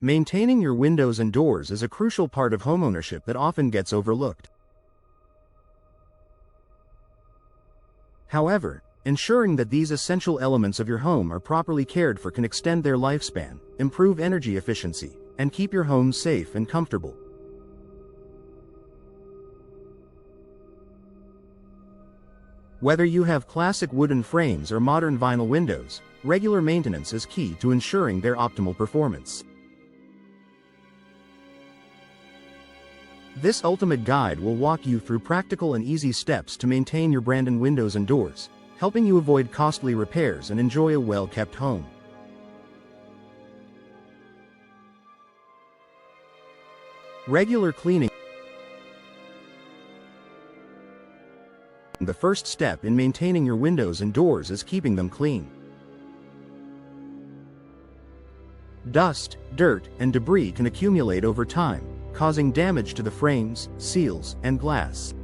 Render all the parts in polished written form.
Maintaining your windows and doors is a crucial part of homeownership that often gets overlooked. However, ensuring that these essential elements of your home are properly cared for can extend their lifespan, improve energy efficiency, and keep your home safe and comfortable. Whether you have classic wooden frames or modern vinyl windows, regular maintenance is key to ensuring their optimal performance. This ultimate guide will walk you through practical and easy steps to maintain your branded windows and doors, helping you avoid costly repairs and enjoy a well-kept home. Regular cleaning. The first step in maintaining your windows and doors is keeping them clean. Dust, dirt, and debris can accumulate over time, causing damage to the frames, seals, and glass.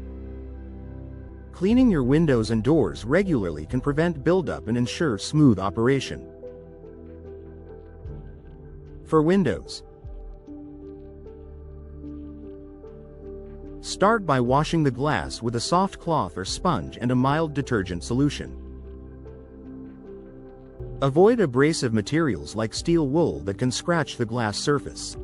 Cleaning your windows and doors regularly can prevent buildup and ensure smooth operation. For windows, start by washing the glass with a soft cloth or sponge and a mild detergent solution. Avoid abrasive materials like steel wool that can scratch the glass surface.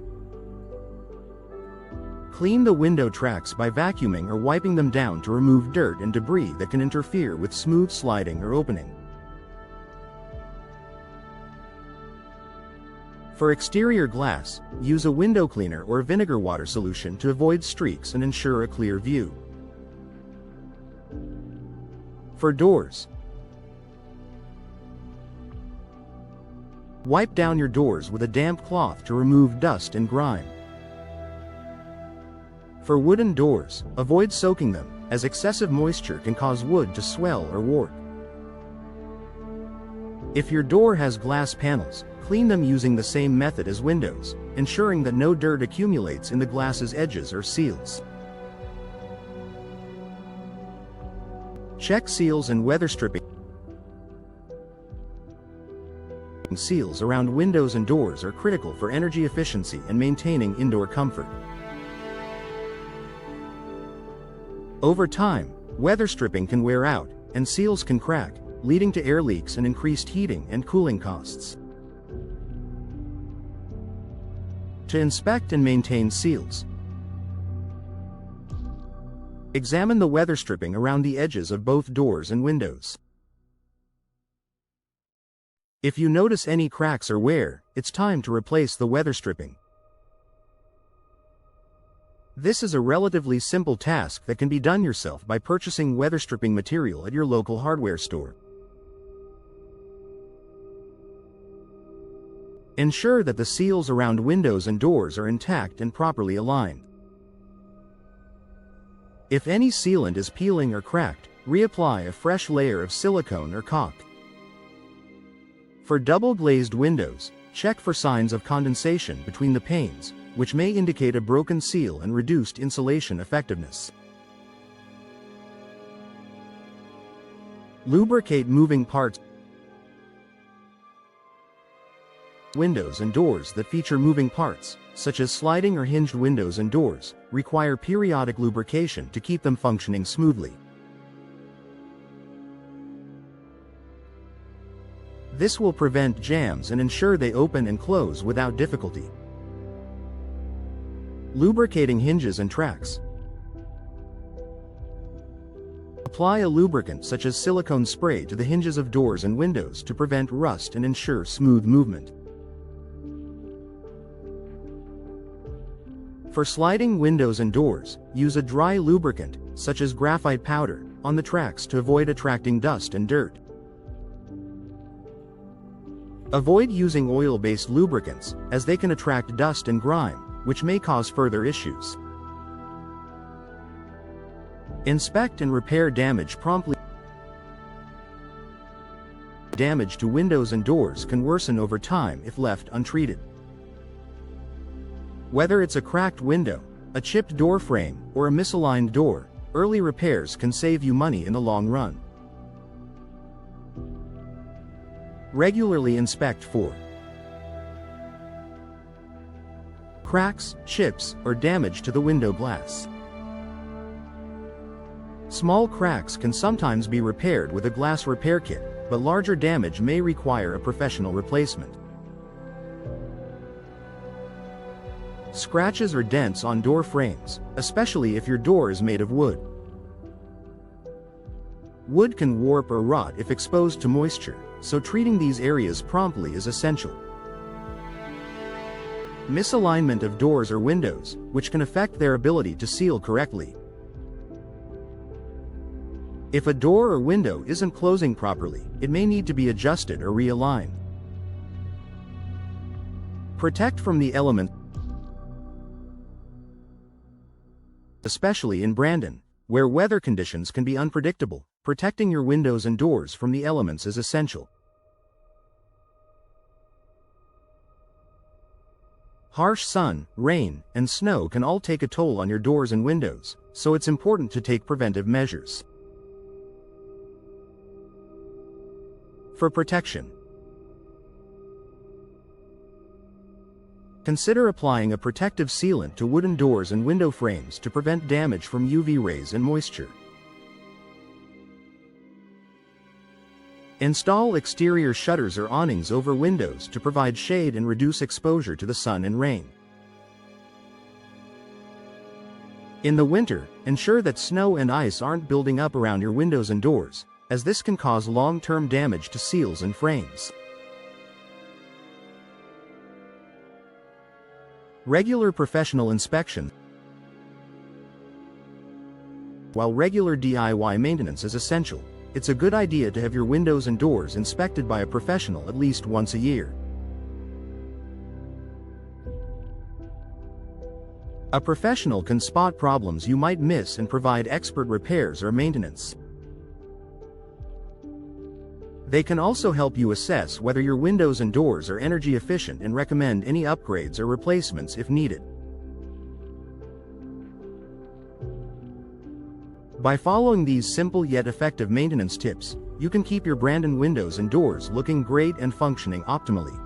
Clean the window tracks by vacuuming or wiping them down to remove dirt and debris that can interfere with smooth sliding or opening. For exterior glass, use a window cleaner or vinegar water solution to avoid streaks and ensure a clear view. For doors, wipe down your doors with a damp cloth to remove dust and grime. For wooden doors, avoid soaking them, as excessive moisture can cause wood to swell or warp. If your door has glass panels, clean them using the same method as windows, ensuring that no dirt accumulates in the glass's edges or seals. Check seals and weather stripping. Seals around windows and doors are critical for energy efficiency and maintaining indoor comfort. Over time, weather stripping can wear out, and seals can crack, leading to air leaks and increased heating and cooling costs. To inspect and maintain seals, examine the weather stripping around the edges of both doors and windows. If you notice any cracks or wear, it's time to replace the weather stripping. This is a relatively simple task that can be done yourself by purchasing weather stripping material at your local hardware store. Ensure that the seals around windows and doors are intact and properly aligned. If any sealant is peeling or cracked, reapply a fresh layer of silicone or caulk. For double-glazed windows, check for signs of condensation between the panes, which may indicate a broken seal and reduced insulation effectiveness. Lubricate moving parts. Windows and doors that feature moving parts, such as sliding or hinged windows and doors, require periodic lubrication to keep them functioning smoothly. This will prevent jams and ensure they open and close without difficulty. Lubricating hinges and tracks. Apply a lubricant such as silicone spray to the hinges of doors and windows to prevent rust and ensure smooth movement. For sliding windows and doors, use a dry lubricant, such as graphite powder, on the tracks to avoid attracting dust and dirt. Avoid using oil-based lubricants, as they can attract dust and grime, which may cause further issues. Inspect and repair damage promptly. Damage to windows and doors can worsen over time if left untreated. Whether it's a cracked window, a chipped door frame, or a misaligned door, early repairs can save you money in the long run. Regularly inspect for cracks, chips, or damage to the window glass. Small cracks can sometimes be repaired with a glass repair kit, but larger damage may require a professional replacement. Scratches or dents on door frames, especially if your door is made of wood. Wood can warp or rot if exposed to moisture, so treating these areas promptly is essential. Misalignment of doors or windows, which can affect their ability to seal correctly. If a door or window isn't closing properly, it may need to be adjusted or realigned. Protect from the elements, especially in Brandon, where weather conditions can be unpredictable. Protecting your windows and doors from the elements is essential. Harsh sun, rain, and snow can all take a toll on your doors and windows, so it's important to take preventive measures. For protection, consider applying a protective sealant to wooden doors and window frames to prevent damage from UV rays and moisture. Install exterior shutters or awnings over windows to provide shade and reduce exposure to the sun and rain. In the winter, ensure that snow and ice aren't building up around your windows and doors, as this can cause long-term damage to seals and frames. Regular professional inspection. While regular DIY maintenance is essential, it's a good idea to have your windows and doors inspected by a professional at least once a year. A professional can spot problems you might miss and provide expert repairs or maintenance. They can also help you assess whether your windows and doors are energy efficient and recommend any upgrades or replacements if needed. By following these simple yet effective maintenance tips, you can keep your Brandon windows and doors looking great and functioning optimally.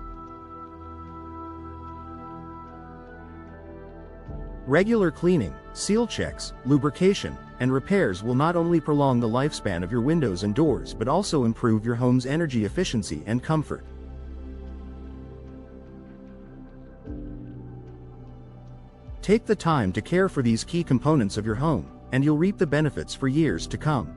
Regular cleaning, seal checks, lubrication, and repairs will not only prolong the lifespan of your windows and doors but also improve your home's energy efficiency and comfort. Take the time to care for these key components of your home, and you'll reap the benefits for years to come.